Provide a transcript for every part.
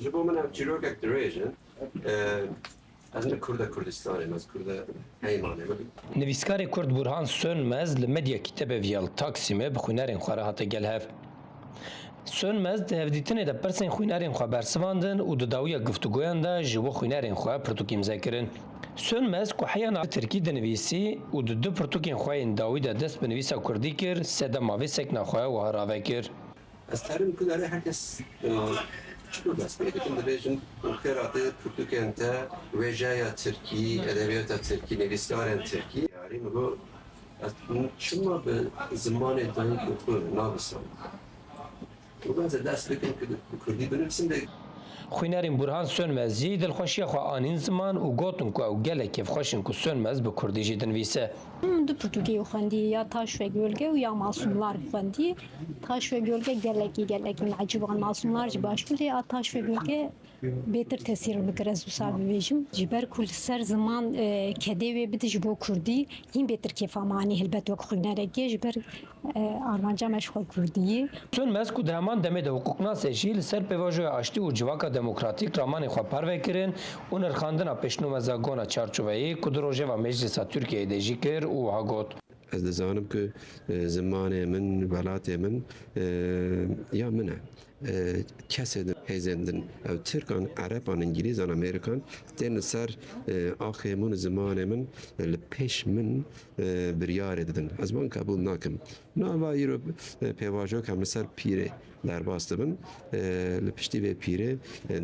ji bo min ev çîrokek dirêjin. Ez ne Kurda Kurdistanê, ez Kurda heymanê min. Nivîskarê Kurd Burhan Sönmez li medyekî teveviyal Taksimê bi xwînarên xwe re hate gelhev. Sönmez di hevdîtinê de pirsên xwînarên xwe bersivandin û di dawiya guftûgoyan de ji bo xwînarên xwe pirtûk îmze kirin. Sönmez ku heya navê Tirkî dinivîsî û di du pirtûkên xwe yên dawî de dest bi nivîsa Kurdî kir, sedema vê sekna xwe wiha rave kir. Ez terim ku derê herkes çiqo dest pê dikin dibêjin xêratê pirtûkên te wêjeya Tirkî, edebiyata Tirkî, nivîskarên Tirkî. Yarî min got ez çima bi zimanê dayîk û xwe nabisim. û ez ê dest bikim ku bi Kurdî binivîsim de Xwînarên Burhan Sönmez jî dilxweşiya xwe anîn ziman û gotin ku ew gelek kêfxweş in ku Sönmez bi Kurdî jî dinivîse. Du Portugê xwendî ya Taş ve Gölge û ya Masumlar xwendî. Taş ve Gölge gelekî ecîban Masumlar jî başbû ya Taş ve Gölge bêtir tesîr bikir ez wisa bibêjim. Ji ber ku li ser ziman kedê wê bide ji bo Kurdî hîn bêtir kêfamanî hilbet wek xwînarekê ji ber armanca me ji xwe Kurdiyê. Sönmez ku di heman demê de hukuknasê jî li ser pêvajoya aştî û civaka demokratîk ramanê xwe parve kirin û nirxandina pêşnûmeza gona çarçoveyê ku di rojeva Meclisa Tirkiyeyê de jî kir û wiha got. Ez dizanim ku zimanê min, welatê min ya min e. Kesê din hêzên din ew Tirkan, Ereban, İngilîzan, Amerîkan tên li ser axê min û zimanê min li pêş min biryarê didin. Ez wan qebûl nakim. Nava îro pêvajok hem li ser pîrê derbas dibin. Li piştî vê pîrê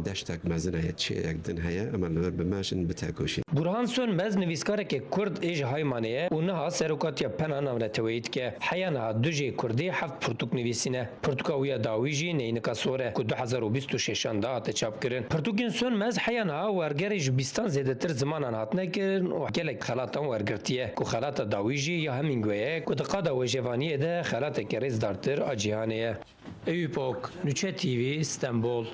deştek mezin heye, çêyek din heye em li vir bimeşin bitekoşîn. Burhan Sönmez nivîskarekê Kurd ê ji Haymanê ye û niha serokatiya pena navneteweyî dike. Heya niha du jê Kurdî heft pirtûk nivîsîne. Pirtûka wî ya dawî jî neynika sor e ku 2026 da hate çapkirin. Pirtûkên Sönmez heya niha wergerê ji bîstan zêdetir zimanan hatine kirin û gelek xelatan wergirtiye ku xelata dawî jî ya Hemingway ye ku di qada wêjevaniyê de xelatekî rêzdartir a cîhanê ye. Eyüp Ok, Nûçe TV, İstanbul.